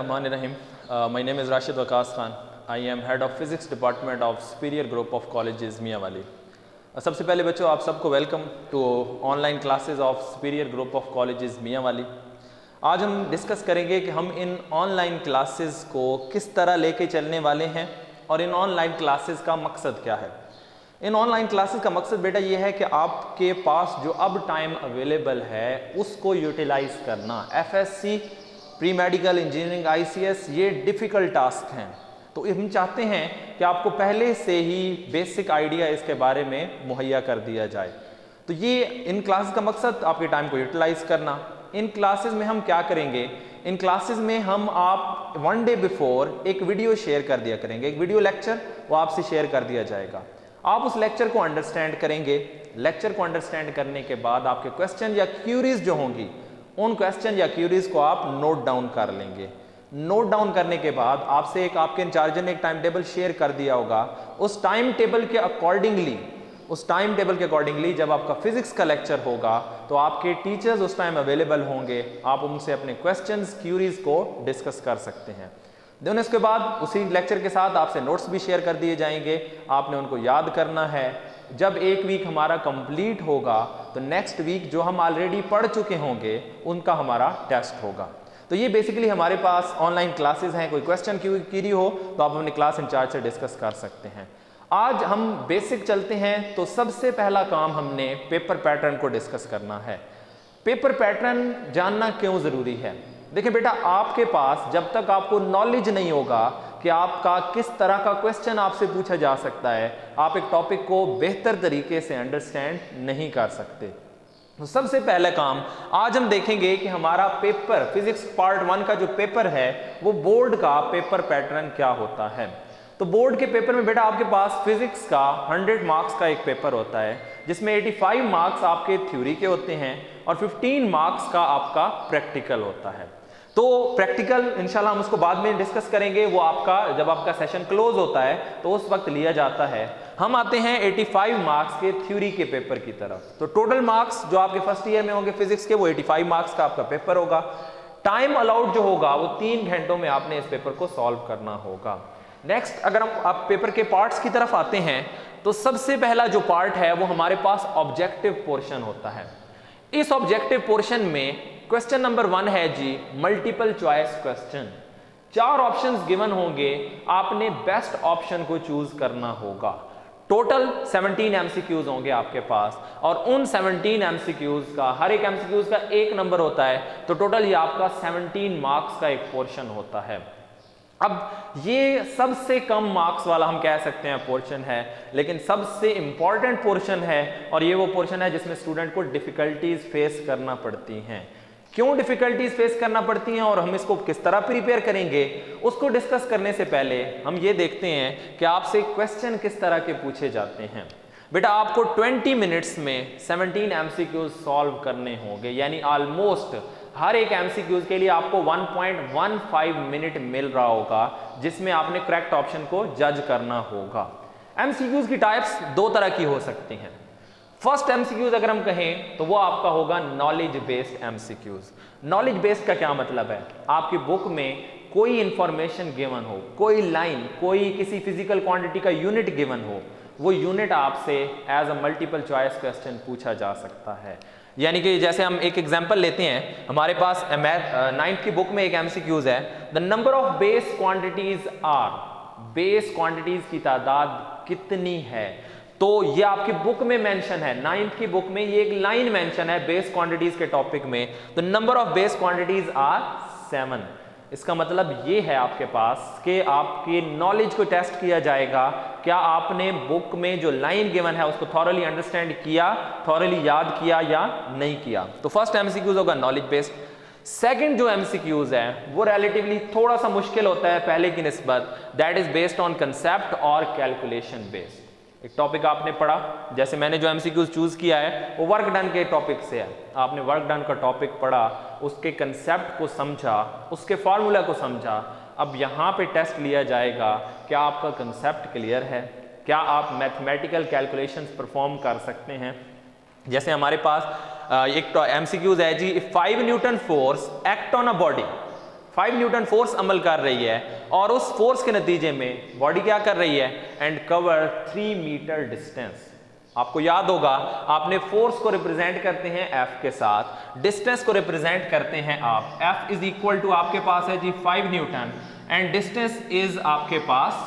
Bismillahirrahmanirrahim. My name is Rashid Waqas Khan. I am head of physics department of Superior Group of Colleges Mianwali. सबसे पहले बच्चों आप सबको welcome to online classes of superior group of colleges Mianwali. आज हम discuss करेंगे कि हम इन ऑनलाइन क्लासेस को किस तरह लेके चलने वाले हैं और इन ऑनलाइन क्लासेस का मकसद क्या है। इन ऑनलाइन क्लासेस का मकसद बेटा ये है कि आपके पास जो अब टाइम अवेलेबल है उसको यूटिलाइज करना। FSc, pre medical, engineering, ICS ये डिफ़िकल्ट टास्क हैं, तो हम चाहते हैं कि आपको पहले से ही बेसिक आइडिया इसके बारे में मुहैया कर दिया जाए। तो ये इन क्लासेस का मकसद आपके टाइम को यूटिलाइज करना। इन क्लासेस में हम क्या करेंगे, इन क्लासेस में हम आप वन डे बिफोर एक वीडियो शेयर कर दिया करेंगे, एक वीडियो लेक्चर वो आपसे शेयर कर दिया जाएगा। आप उस लेक्चर को अंडरस्टैंड करेंगे। लेक्चर को अंडरस्टैंड करने के बाद आपके क्वेश्चन या क्यूरीज जो होंगी उन क्वेश्चन या क्यूरीज को आप नोट डाउन कर लेंगे। नोट डाउन करने के बाद आपसे एक आपके इंचार्जर ने एक टाइम टेबल शेयर कर दिया होगा। उस टाइम टेबल के अकॉर्डिंगली जब आपका फिजिक्स का लेक्चर होगा तो आपके टीचर्स उस टाइम अवेलेबल होंगे, आप उनसे अपने क्वेश्चंस, क्यूरीज को डिस्कस कर सकते हैं। देन इसके बाद उसी लेक्चर के साथ आपसे नोट्स भी शेयर कर दिए जाएंगे, आपने उनको याद करना है। जब एक वीक हमारा कंप्लीट होगा तो नेक्स्ट वीक जो हम ऑलरेडी पढ़ चुके होंगे उनका हमारा टेस्ट होगा। तो ये बेसिकली हमारे पास ऑनलाइन क्लासेस हैं। कोई क्वेश्चन क्यूरी हो तो आप अपने क्लास इंचार्ज से डिस्कस कर सकते हैं। आज हम बेसिक चलते हैं, तो सबसे पहला काम हमने पेपर पैटर्न को डिस्कस करना है। पेपर पैटर्न जानना क्यों ज़रूरी है? देखिए बेटा, आपके पास जब तक आपको नॉलेज नहीं होगा कि आपका किस तरह का क्वेश्चन आपसे पूछा जा सकता है, आप एक टॉपिक को बेहतर तरीके से अंडरस्टैंड नहीं कर सकते। तो सबसे पहला काम आज हम देखेंगे कि हमारा पेपर फिजिक्स पार्ट 1 का जो पेपर है वो बोर्ड का पेपर पैटर्न क्या होता है। तो बोर्ड के पेपर में बेटा आपके पास फिजिक्स का 100 मार्क्स का एक पेपर होता है जिसमें 85 मार्क्स आपके थ्योरी के होते हैं और 15 मार्क्स का आपका प्रैक्टिकल होता है। तो प्रैक्टिकल इंशाल्लाह हम उसको बाद में डिस्कस करेंगे, वो आपका जब आपका सेशन क्लोज होता है तो उस वक्त लिया जाता है। हम आते हैं 85 मार्क्स के थ्योरी के पेपर की तरफ। तो टोटल मार्क्स जो आपके फर्स्ट ईयर में होंगे फिजिक्स के वो 85 मार्क्स का आपका पेपर होगा। टाइम अलाउड जो होगा वो 3 घंटों में आपने इस पेपर को सॉल्व करना होगा। नेक्स्ट अगर हम आप पेपर के पार्ट्स की तरफ आते हैं तो सबसे पहला जो पार्ट है वो हमारे पास ऑब्जेक्टिव पोर्शन होता है। इस ऑब्जेक्टिव पोर्शन में क्वेश्चन नंबर 1 है जी multiple choice question. 4 options given होंगे, आपने बेस्ट ऑप्शन को चूज करना होगा। टोटल 17 एमसीक्यूज होंगे आपके पास और उन 17 एमसीक्यूज का हर एक एमसीक्यूज का 1 नंबर होता है, तो टोटल ये आपका 17 मार्क्स का एक पोर्शन होता है। अब ये सबसे कम मार्क्स वाला हम कह सकते हैं पोर्शन है, लेकिन सबसे इंपॉर्टेंट पोर्शन है और ये वो पोर्शन है जिसमें स्टूडेंट को डिफिकल्टीज फेस करना पड़ती हैं। क्यों डिफिकल्टीज फेस करना पड़ती हैं और हम इसको किस तरह प्रिपेयर करेंगे, उसको डिस्कस करने से पहले हम ये देखते हैं कि आपसे क्वेश्चन किस तरह के पूछे जाते हैं। बेटा आपको 20 मिनट्स में 17 एमसीक्यूज सॉल्व करने होंगे, यानी ऑलमोस्ट हर एक एमसीक्यूज के लिए आपको 1.15 मिनट मिल रहा होगा जिसमें आपने करेक्ट ऑप्शन को जज करना होगा। एमसीक्यूज की टाइप्स 2 तरह की हो सकती हैं। फर्स्ट एमसीक्यूज अगर हम कहें तो वो आपका होगा knowledge based MCQs. Knowledge based का क्या मतलब है? आपकी बुक में कोई इंफॉर्मेशन गिवन हो, कोई लाइन, कोई किसी फिजिकल क्वांटिटी का यूनिट गिवन हो, वो यूनिट आपसे as a multiple choice question पूछा जा सकता है। यानी कि जैसे हम एक एग्जांपल लेते हैं, हमारे पास 9th की बुक में एक एमसीक्यूज है, the number of base quantities are, base quantities की तादाद कितनी है। तो ये आपकी बुक में मेंशन है, 9th की बुक में ये एक लाइन मेंशन है बेस क्वांटिटीज के टॉपिक में, the number of base quantities are 7। इसका मतलब ये है आपके पास कि आपकी नॉलेज को टेस्ट किया जाएगा, क्या आपने बुक में जो लाइन गिवन है उसको थॉरली अंडरस्टैंड किया, थॉरली याद किया या नहीं किया। तो फर्स्ट एमसीक्यूज होगा नॉलेज बेस्ड। सेकंड जो एमसीक्यूज है वो रिलेटिवली थोड़ा सा मुश्किल होता है पहले की निस्बत, that is based on concept और कैलकुलेशन बेस्ड। एक टॉपिक आपने पढ़ा, जैसे मैंने जो एमसीक्यूज चूज किया है वो वर्क डन के टॉपिक से है। आपने वर्क डन का टॉपिक पढ़ा, उसके कंसेप्ट को समझा, उसके फार्मूला को समझा। अब यहाँ पे टेस्ट लिया जाएगा, क्या आपका कंसेप्ट क्लियर है, क्या आप मैथमेटिकल कैलकुलेशंस परफॉर्म कर सकते हैं। जैसे हमारे पास एक एमसीक्यूज है जी, 5 newton force act on a body, 5 newton force अमल कर रही है और उस फोर्स के नतीजे में बॉडी क्या कर रही है, एंड कवर 3 मीटर डिस्टेंस। आपको याद होगा आपने फोर्स को रिप्रेजेंट करते हैं F के साथ, डिस्टेंस को रिप्रेजेंट करते हैं आप, F इज इक्वल टू आपके पास है जी 5 न्यूटन एंड डिस्टेंस इज आपके पास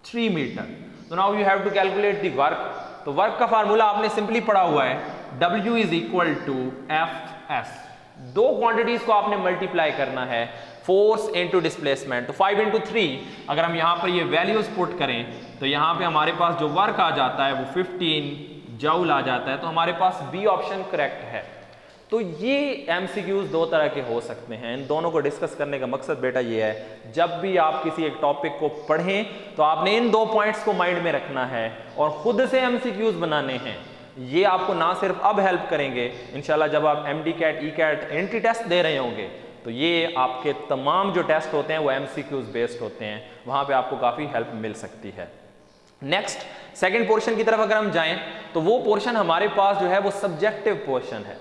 3 मीटर। तो now you have to calculate the work. तो वर्क का फार्मूला आपने सिंपली पढ़ा हुआ है, W is equal to Fs। दो क्वांटिटीज को आपने मल्टीप्लाई करना है, फोर्स इनटू डिस्प्लेसमेंट। तो 5 इंटू 3 अगर हम यहां पर ये वैल्यूज पुट करें तो यहां पे हमारे पास जो वर्क आ जाता है वो 15 जूल आ जाता है। तो हमारे पास बी ऑप्शन करेक्ट है। तो ये एमसीक्यूज दो तरह के हो सकते हैं, इन दोनों को डिस्कस करने का मकसद बेटा ये है, जब भी आप किसी एक टॉपिक को पढ़ें तो आपने इन दो पॉइंट्स को माइंड में रखना है और खुद से एमसीक्यूज बनाने हैं। ये आपको ना सिर्फ अब हेल्प करेंगे, इंशाल्लाह जब आप MDCAT, ECAT, entry test दे रहे होंगे तो ये आपके तमाम जो टेस्ट होते हैं वो एमसीक्यूज बेस्ड होते हैं, वहां पे आपको काफी हेल्प मिल सकती है। नेक्स्ट सेकंड पोर्शन की तरफ अगर हम जाएं तो वो पोर्शन हमारे पास जो है वो सब्जेक्टिव पोर्शन है।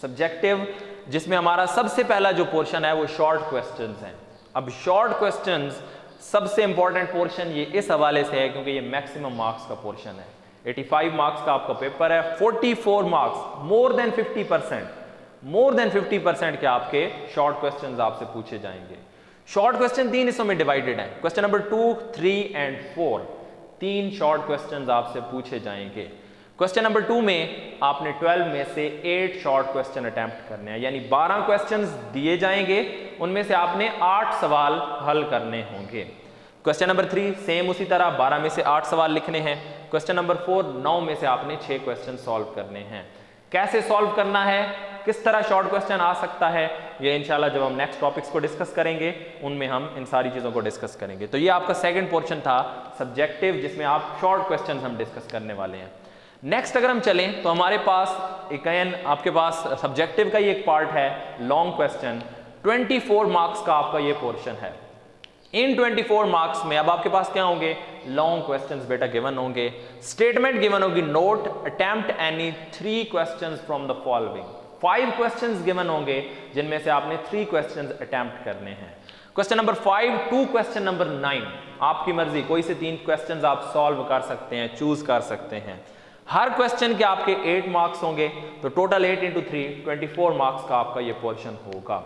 सब्जेक्टिव जिसमें हमारा सबसे पहला जो पोर्शन है वो शॉर्ट क्वेश्चंस हैं। अब शॉर्ट क्वेश्चंस सबसे इंपॉर्टेंट पोर्शन ये इस हवाले से है क्योंकि ये मैक्सिमम मार्क्स का पोर्शन है। 85 मार्क्स का आपका पेपर है, 44 मार्क्स, मोर देन 50% के आपके शॉर्ट क्वेश्चंस आपसे पूछे जाएंगे। शॉर्ट क्वेश्चन 3 हिस्सों में डिवाइडेड है, question number 2, 3 and 4, 3 short questions आपसे पूछे जाएंगे। क्वेश्चन नंबर 2 में आपने 12 में से 8 शॉर्ट क्वेश्चन अटेम्प्ट करने हैं, यानी 12 क्वेश्चंस दिए जाएंगे, उनमें से आपने 8 सवाल हल करने होंगे। क्वेश्चन नंबर 3 सेम उसी तरह 12 में से 8 सवाल लिखने हैं। क्वेश्चन नंबर 4 9 में से आपने 6 क्वेश्चन सॉल्व करने हैं। कैसे सॉल्व करना है, किस तरह शॉर्ट क्वेश्चन आ सकता है, ये इंशाल्लाह जब हम नेक्स्ट टॉपिक्स को डिस्कस करेंगे उनमें हम इन सारी चीजों को डिस्कस करेंगे। तो ये आपका सेकंड पोर्शन था सब्जेक्टिव, जिसमें आप शॉर्ट क्वेश्चन हम डिस्कस करने वाले हैं। नेक्स्ट अगर हम चलें तो हमारे पास एक आपके पास सब्जेक्टिव का ही एक पार्ट है लॉन्ग क्वेश्चन। 24 मार्क्स का आपका ये पोर्शन है। इन 24 मार्क्स में अब आपके पास क्या होंगे, लॉन्ग क्वेश्चंस बेटा गिवन होंगे, स्टेटमेंट गिवन होगी, note attempt any 3 questions from the following. 5 questions given होंगे जिनमें से आपने 3 क्वेश्चंस अटेम्प्ट करने हैं। Question number 5 to question number 9 आपकी मर्जी, कोई से 3 क्वेश्चंस आप सॉल्व कर सकते हैं, चूज कर सकते हैं। हर क्वेश्चन के आपके 8 मार्क्स होंगे, तो टोटल 8 इंटू 3 24 मार्क्स का आपका ये पोर्शन होगा।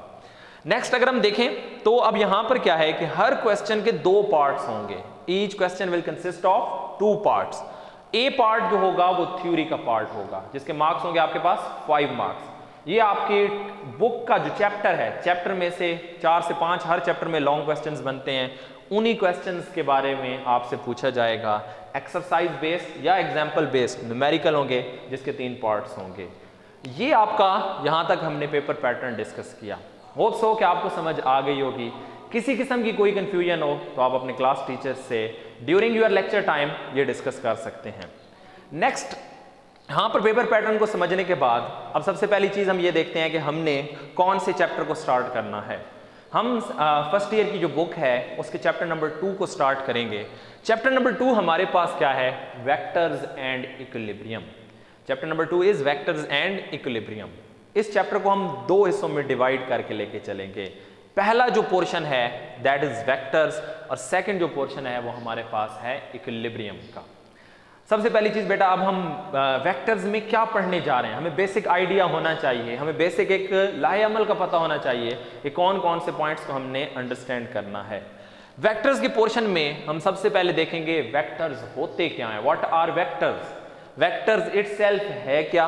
नेक्स्ट अगर हम देखें तो अब यहां पर क्या है कि हर क्वेश्चन के 2 पार्ट्स होंगे। Each question will consist of 2 parts. A part जो होगा वो थ्योरी का पार्ट होगा, जिसके मार्क्स होंगे आपके पास 5 मार्क्स। ये आपके बुक का जो चैप्टर है, चैप्टर में से 4 से 5 हर चैप्टर में लॉन्ग क्वेश्चंस बनते हैं, उन्हीं क्वेश्चंस के बारे में आपसे पूछा जाएगा। एक्सरसाइज बेस्ड या एग्जाम्पल बेस्ड न्यूमेरिकल होंगे, जिसके 3 पार्ट्स होंगे। ये आपका यहां तक हमने पेपर पैटर्न डिस्कस किया। होप सो कि आपको समझ आ गई होगी। किसी किस्म की कोई कंफ्यूजन हो तो आप अपने क्लास टीचर से ड्यूरिंग योर लेक्चर टाइम ये डिस्कस कर सकते हैं। नेक्स्ट यहां पर पेपर पैटर्न को समझने के बाद अब सबसे पहली चीज हम ये देखते हैं कि हमने कौन से चैप्टर को स्टार्ट करना है। हम फर्स्ट ईयर की जो बुक है उसके चैप्टर नंबर 2 को स्टार्ट करेंगे। चैप्टर नंबर 2 हमारे पास क्या है, vectors and equilibrium. Chapter number 2 is vectors and equilibrium. इस चैप्टर को हम 2 हिस्सों में डिवाइड करके लेके चलेंगे। पहला जो पोर्शन है दैट इज वेक्टर्स और सेकंड जो पोर्शन है वो हमारे पास है इक्विलिब्रियम का। सबसे पहली चीज बेटा, अब हम वेक्टर्स में क्या पढ़ने जा रहे हैं, हमें बेसिक आइडिया होना चाहिए, हमें बेसिक एक लाहे अमल का पता होना चाहिए कि कौन कौन से पॉइंट्स को हमने अंडरस्टैंड करना है। वेक्टर्स के पोर्शन में हम सबसे पहले देखेंगे वेक्टर्स होते क्या हैं, what are vectors, vectors itself है क्या।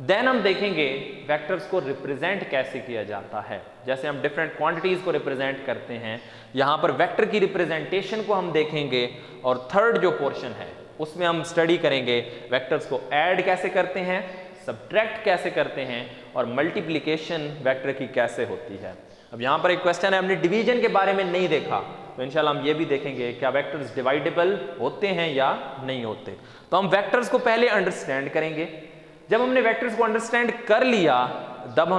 देन हम देखेंगे वेक्टर्स को रिप्रेजेंट कैसे किया जाता है, जैसे हम डिफरेंट क्वांटिटीज को रिप्रेजेंट करते हैं, यहां पर वेक्टर की रिप्रेजेंटेशन को हम देखेंगे। और थर्ड जो पोर्शन है उसमें हम स्टडी करेंगे वेक्टर्स को ऐड कैसे करते हैं, सब्ट्रैक्ट कैसे करते हैं और मल्टीप्लिकेशन वेक्टर की कैसे होती है। अब यहां पर एक क्वेश्चन है, हमने डिवीजन के बारे में नहीं देखा, तो इंशाल्लाह हम ये भी देखेंगे क्या वेक्टर्स डिवाइडेबल होते हैं या नहीं होते। तो हम वेक्टर्स को पहले अंडरस्टैंड करेंगे। जब हमने वेक्टर्स को अंडरस्टैंड कर लिया जब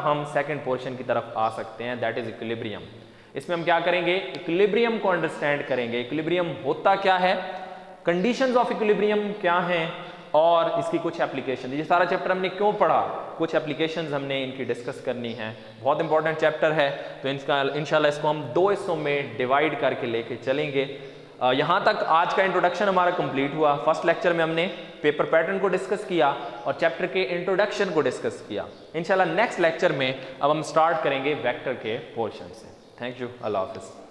हम सेकंड पोर्शन की तरफ आ सकते हैं, दैट इज इक्विलिब्रियम। इसमें हम क्या करेंगे, इक्विलिब्रियम को अंडरस्टैंड करेंगे। इक्विलिब्रियम होता क्या है, कंडीशंस ऑफ इक्विलिब्रियम क्या हैं और इसकी कुछ एप्लीकेशन। ये सारा चैप्टर हमने क्यों पढ़ा, कुछ एप्लीकेशंस हमने इनकी डिस्कस करनी है, बहुत इंपॉर्टेंट चैप्टर है। तो इसका इंशाल्लाह इसको हम 2 हिस्सों में डिवाइड करके लेके चलेंगे। यहाँ तक आज का इंट्रोडक्शन हमारा कंप्लीट हुआ। फर्स्ट लेक्चर में हमने पेपर पैटर्न को डिस्कस किया और चैप्टर के इंट्रोडक्शन को डिस्कस किया। इंशाल्लाह नेक्स्ट लेक्चर में अब हम स्टार्ट करेंगे वेक्टर के पोर्शन से। थैंक यू, अल्लाह हाफिज़।